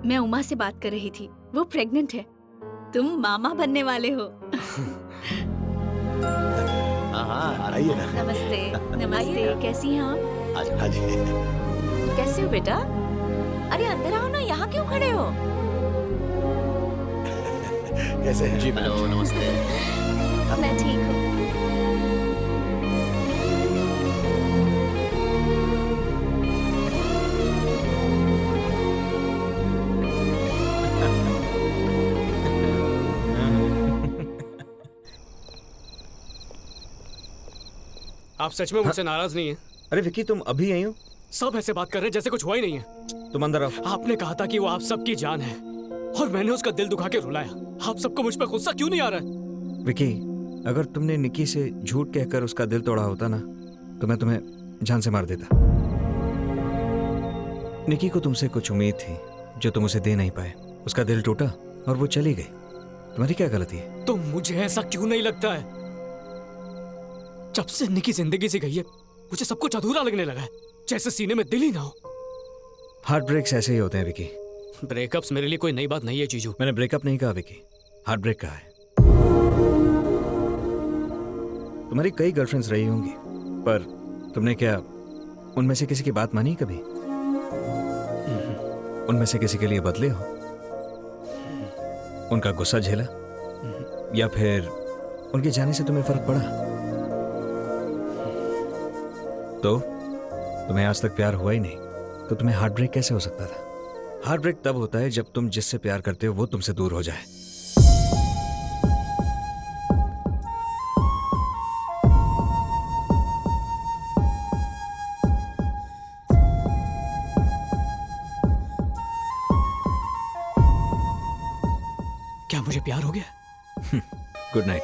मैं उमा से बात कर रही थी, वो प्रेग्नेंट है। तुम मामा बनने वाले हो। हाँ, आइए ना। नमस्ते। नमस्ते, कैसी हैं आप? हाँ जी। कैसे हो बेटा? अरे अंदर आओ ना, यहाँ क्यों खड़े हो? कैसे हैं? जी हेलो, नमस्ते। मैं ठीक हूँ। आप सच में मुझसे नाराज नहीं हैं? अरे विकी, तुम अभी आई हो? सब ऐसे बात कर रहे हैं जैसे कुछ हुआ ही नहीं है। तुम अंदर आओ। आपने कहा था कि वो आप सबकी जान है और मैंने उसका दिल दुखा के रुलाया। आप सबको मुझ पर गुस्सा क्यों नहीं आ रहा है? विकी, अगर तुमने निकी से झूठ कहकर उसका दिल तोड़ा होता ना, तो मैं तुम्हें जान से मार देता। निकी को तुमसे कुछ उम्मीद थी जो तुम उसे दे नहीं पाए। उसका दिल टूटा और वो चली गई। तुम्हारी क्या गलती है? तो मुझे ऐसा क्यों नहीं लगता है? जब से निकी जिंदगी से गई है मुझे सब कुछ अधूरा लगने लगा है, जैसे सीने में दिल ही ना हो। हार्ट ब्रेक्स ऐसे ही होते हैं विकी। ब्रेकअप्स मेरे लिए कोई नई बात नहीं है जीजू। मैंने ब्रेकअप नहीं कहा विकी, हार्ट ब्रेक कहा है। तुम्हारी कई गर्लफ्रेंड्स रही होंगी, पर तुमने क्या उनमें से किसी की बात मानी कभी? उनमें से किसी के लिए बदले हो? उनका गुस्सा झेला? या फिर उनके जाने से तुम्हें फर्क पड़ा? तो तुम्हें आज तक प्यार हुआ ही नहीं, तो तुम्हें हार्ट ब्रेक कैसे हो सकता था? हार्ट ब्रेक तब होता है जब तुम जिससे प्यार करते हो वो तुमसे दूर हो जाए। क्या मुझे प्यार हो गया? Good night.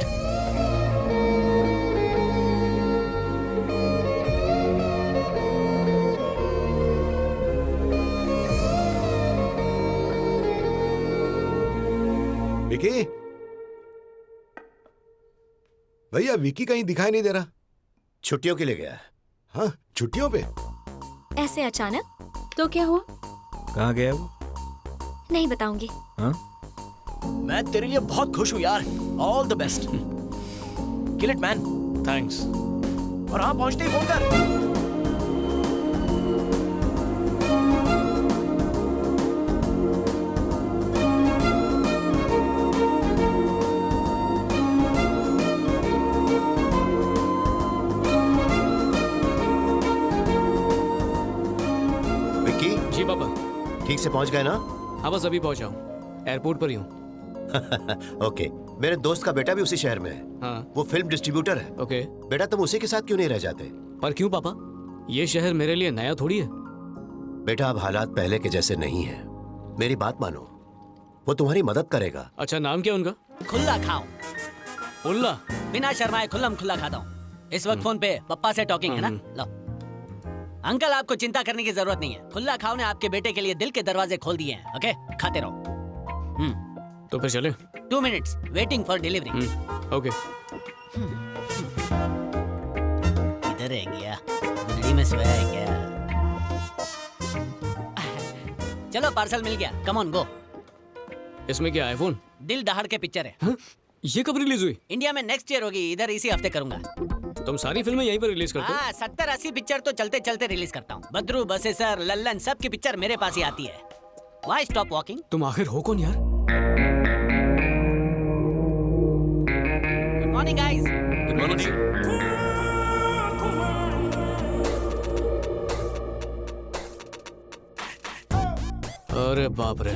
विकी, भैया विकी कहीं दिखाई नहीं दे रहा। छुट्टियों के लिए गया है। हाँ, छुट्टियों पे? ऐसे अचानक? तो क्या हुआ? कहाँ गया वो? नहीं बताऊंगी। हाँ? मैं तेरे लिए बहुत खुश हूँ यार। All the best. Kill it man. Thanks. और हाँ, पहुंचते ही फोन कर। विकी, जी पापा। ठीक से पहुंच गए ना? हाँ बस अभी पहुंचा हूँ, एयरपोर्ट पर ही हूँ। ओके, मेरे दोस्त का बेटा भी उसी शहर में है। हाँ। वो फिल्म डिस्ट्रीब्यूटर है। ओके। बेटा तुम उसी के साथ क्यों नहीं रह जाते? पर क्यों पापा? ये शहर मेरे लिए नया थोड़ी है। बेटा अब हालात पहले के जैसे नहीं है। मेरी बात मानो, वो तुम्हारी मदद करेगा। अच्छा, नाम क्या उनका? खुला खाओ, उल्ला। बिना शर्माए खुल्लम खुला खाता हूँ। इस वक्त फोन पे पप्पा से टॉकिंग है ना? लो अंकल, आपको चिंता करने की जरूरत नहीं है। खुला खाओ ने आपके बेटे के लिए दिल के दरवाजे खोल दिए हैं। ओके, खाते रहो। तो फिर चले? 2 minutes waiting for delivery. Okay. किधर है गया? गुदड़ी में सोया है क्या? चलो पार्सल मिल गया, कम ऑन गो। इसमें क्या, आईफोन? दिल दहाड़ के पिक्चर है। हाँ? ये कब रिलीज हुई? इंडिया में नेक्स्ट ईयर होगी, इधर इसी हफ्ते करूंगा। तुम सारी फिल्में यहीं पर रिलीज करते हो? हाँ, 70-80 पिक्चर तो चलते चलते रिलीज करता हूँ। बद्रू, बसेसर, लल्लन, सब की पिक्चर मेरे पास ही आती है। Why stop walking? तुम आखिर हो कौन यार? Good morning, guys. Good morning. अरे बाप रे,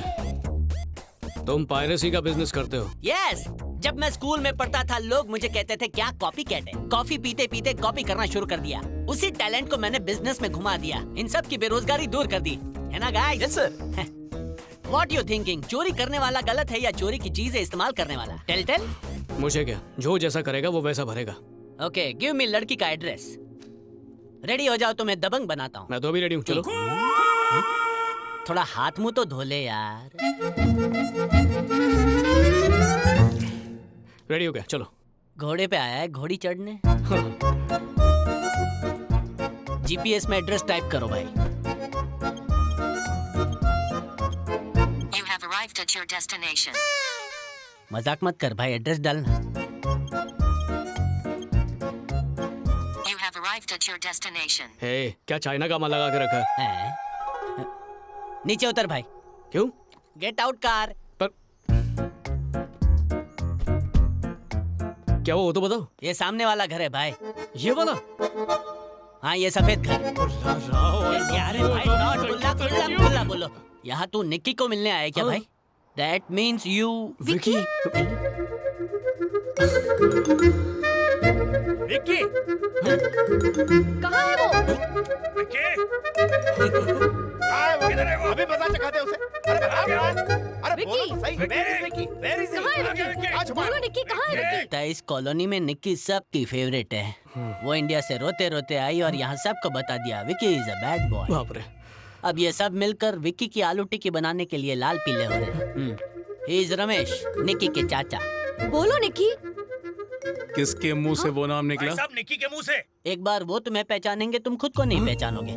तुम पायरेसी का बिजनेस करते हो? Yes. जब मैं स्कूल में पढ़ता था लोग मुझे कहते थे क्या कॉपी कैट है। कॉफी पीते पीते कॉपी करना शुरू कर दिया। उसी टैलेंट को मैंने बिजनेस में घुमा दिया। इन सब की बेरोजगारी दूर कर दी, है ना guys? Yes sir. What you thinking? चोरी करने वाला गलत है या चोरी की चीजें इस्तेमाल करने वाला? Tell tell. मुझे क्या, जो जैसा करेगा वो वैसा भरेगा। ओके, गिव मी लड़की का एड्रेस। रेडी हो जाओ तो मैं दबंग बनाता हूँ। मैं तो अभी रेडी हूँ, चलो। थोड़ा हाथ मुंह तो धो ले यार। रेडी हो गया, चलो। घोड़े पे आया है घोड़ी चढ़ने। जीपीएस में एड्रेस टाइप करो भाई। at your destination. मजाक मत कर भाई, एड्रेस डालना। You have arrived at your destination. हे, क्या चाइना का माल लगा के रखा है? हैं? नीचे उतर भाई। क्यों? Get out car. पर क्या वो तो बताओ। ये सामने वाला घर है भाई। ये वाला? हाँ, ये सफेद घर। क्या रे भाई, नॉट खुल्ला बोलो। यहाँ तू निक्की को मिलने आया क्या भाई? That means you Vicky. Vicky, कहाँ है वो? किधर है वो? अभी मजा चखाते उसे। अरे भाग यार। अरे विकी। बोलो तो सही। Where is he? कहाँ है विकी? आज हमारा- बोलो निक्की, कहाँ है विकी? लगता है इस कॉलोनी में निक्की सबकी फेवरेट है। वो इंडिया से रोते रोते आई और यहाँ सबको बता दिया Vicky is a bad boy. बाप रे। अब ये सब मिलकर विकी की आलू टिक्की बनाने के लिए लाल पीले हो रहे हैं। ही इज रमेश, निक्की के चाचा। बोलो निक्की। किसके मुंह से वो नाम निकला? सब निक्की के मुंह से। एक बार वो तुम्हें पहचानेंगे, तुम खुद को नहीं पहचानोगे।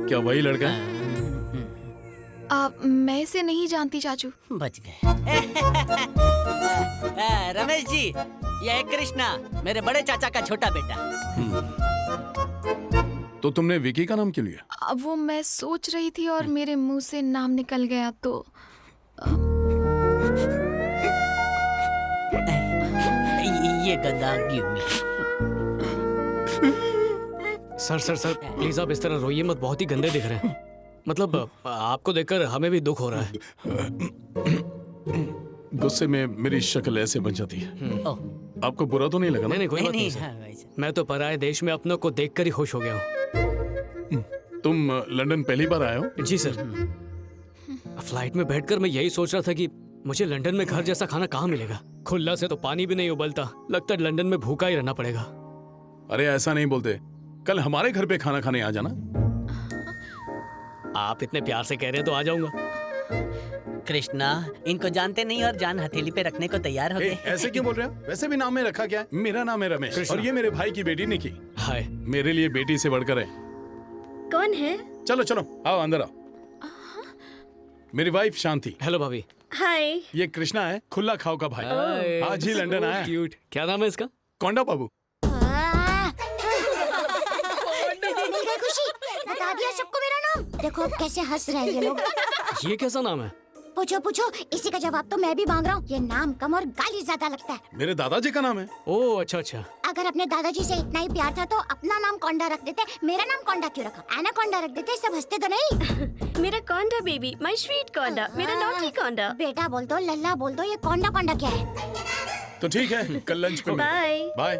क्या वही लड़का है? मैं इसे नहीं जानती चाचू। बच गए। रमेश जी, यह है कृष्णा, मेरे बड़े चाचा का छोटा बेटा। तो तुमने विकी का नाम क्यों लिया? अब वो मैं सोच रही थी और मेरे मुंह से नाम निकल गया तो ये गधा गिव मी। सर प्लीज आप इस तरह रोइए मत, बहुत ही गंदे दिख रहे हैं। मतलब आपको देखकर हमें भी दुख हो रहा है। गुस्से में मेरी शक्ल ऐसे बन जाती है। ओह, आपको बुरा तो नहीं लगा ना? नहीं कोई बात नहीं हाँ, सर। वैसे। मैं तो पराये देश में अपनों को देखकर ही खुश हो गया हूँ। तुम लंदन पहली बार आए हो? जी सर। फ्लाइट में बैठकर मैं यही सोच रहा था कि मुझे लंदन में घर जैसा खाना कहाँ मिलेगा। खुला से तो पानी भी नहीं उबलता, लगता है लंदन में भूखा ही रहना पड़ेगा। अरे ऐसा नहीं बोलते, कल हमारे घर पे खाना खाने आ जाना। आप इतने प्यार से कह रहे हैं तो आ जाऊंगा। कृष्णा, इनको जानते नहीं और जान हथेली पे रखने को तैयार हो ए, गए। ऐसे क्यों बोल रहे हो? वैसे भी नाम में रखा क्या है? मेरा नाम है रमेश कृष्णा। और ये मेरे भाई की बेटी निकी। हाय। मेरे लिए बेटी से बढ़कर है। कौन है? चलो चलो आओ अंदर आओ। मेरी वाइफ शांति। हेलो भाभी। हाय। ये कृष्णा है, खुला खाओ का भाई। आज ही लंदन आया। क्यूट। क्या नाम है इसका? कोंडा बाबू। खुशी बता दिया सबको मेरा नाम। देखो अब कैसे हंस रहे हैं ये लोग। ये कैसा नाम है? पूछो पूछो, इसी का जवाब तो मैं भी मांग रहा हूँ। ये नाम कम और गाली ज्यादा लगता है। मेरे दादाजी का नाम है। ओह अच्छा अच्छा। अगर अपने दादाजी से इतना ही प्यार था तो अपना नाम कोंडा रख देते। मेरा नाम कोंडा क्यों रखा? एनाकोंडा रख देते, सब हंसते तो नहीं। मेरा कोंडा बेबी, माय स्वीट कोंडा, मेरा नॉटी कोंडा। बेटा बोल दो, लल्ला बोल दो, ये कोंडा कोंडा क्या है? तो ठीक है, कल लंच पे बाय। बाय।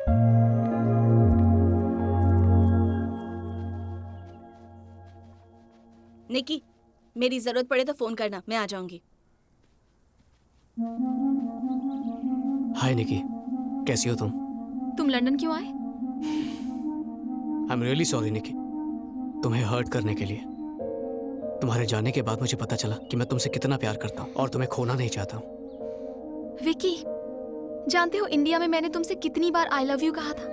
निकी, मेरी जरूरत पड़े तो फोन करना, मैं आ जाऊंगी। हाय निकी, कैसी हो तुम? तुम लंदन क्यों आए? आई एम रियली सॉरी निकी, तुम्हें हर्ट करने के लिए। तुम्हारे जाने के बाद मुझे पता चला कि मैं तुमसे कितना प्यार करता हूँ और तुम्हें खोना नहीं चाहता हूँ। विकी, जानते हो इंडिया में मैंने तुमसे कितनी बार आई लव यू कहा था?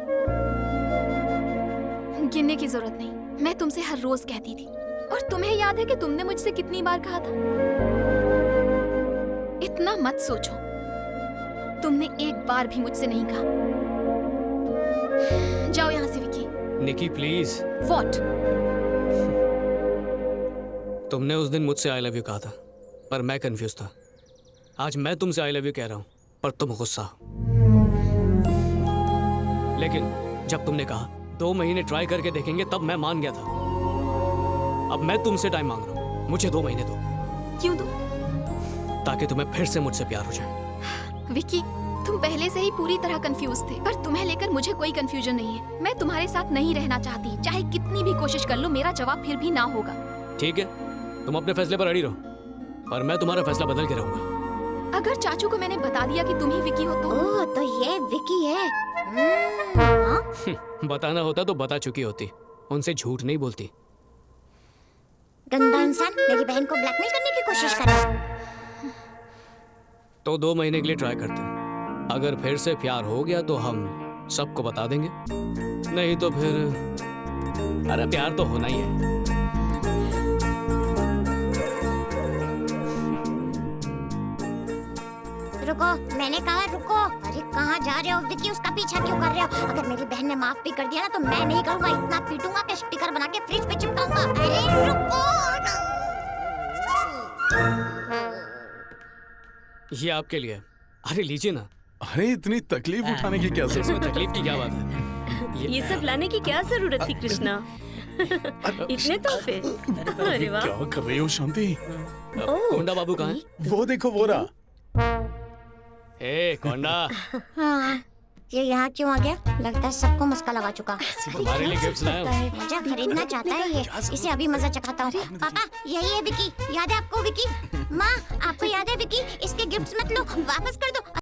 गिनने की जरूरत नहीं, मैं तुमसे हर रोज कहती थी। और तुम्हें याद है कि तुमने मुझसे कितनी बार कहा था? इतना मत सोचो, तुमने एक बार भी मुझसे नहीं कहा। जाओ यहाँ से विकी। निकी प्लीज। व्हाट? तुमने उस दिन मुझसे आई लव यू कहा था, पर मैं कंफ्यूज था। आज मैं तुमसे आई लव यू कह रहा हूँ, पर तुम गुस्सा हो। लेकिन जब तुमने कहा 2 महीने ट्राई करके देखेंगे, तब मैं मान गया था। अब मैं तुमसे टाइम मांग रहा हूँ, मुझे 2 महीने दो। क्यों दो? ताकि तुम्हें फिर से मुझसे प्यार हो जाए। विकी, तुम पहले से ही पूरी तरह कंफ्यूज थे, पर तुम्हें लेकर मुझे कोई कंफ्यूजन नहीं है। मैं तुम्हारे साथ नहीं रहना चाहती, चाहे कितनी भी कोशिश कर लो, मेरा जवाब फिर भी ना होगा। ठीक है, तुम अपने फैसले पर अड़ी रहो, पर मैं तुम्हारा फैसला बदल के रहूंगा। अगर चाचू को मैंने बता दिया कि तुम ही विकी हो तो? ओह, तो ये विकी है। बताना होता तो बता चुकी होती, उनसे झूठ नहीं बोलती। गंदा इंसान मेरी बहन को ब्लैकमेल करने की कोशिश कर रहा है। तो 2 महीने के लिए ट्राई करते हैं। अगर फिर से प्यार हो गया तो हम सबको बता देंगे, नहीं तो फिर अरे प्यार तो होना ही है। रुको, मैंने कहा रुको। अरे कहाँ जा रहे हो विकी? उसका पीछा क्यों कर रहे हो? अगर मेरी बहन ने माफ भी कर दिया ना तो मैं नहीं करूँगा, इतना पीटूंगा कि स्टिकर बना के फ्रिज पे चिपकाऊंगा। अरे रुको। ये आपके लिए। अरे लीजिए ना। अरे इतनी तकलीफ उठाने की क्या इसमें जरूरत है? तकलीफ की क्या बात है? ये सब लाने की क्या जरूरत थी कृष्णा? इतने तोहफे। अरे वाह। क्या कर रही हो शांति? कोंडा बाबू कहाँ है? वो देखो वो रहा। ए कोंडा, हाँ, ये यहाँ क्यों आ गया? लगता है सबको मस्का लगा चुका। तुम्हारे लिए गिफ्ट्स लाया हूँ। मजा खरीदना चाहता है ये। इसे अभी मजा चखाता हूँ। पापा यही है विकी, याद है आपको विकी? माँ आपको याद है विकी? इसके गिफ्ट्स मत लो, वापस कर दो।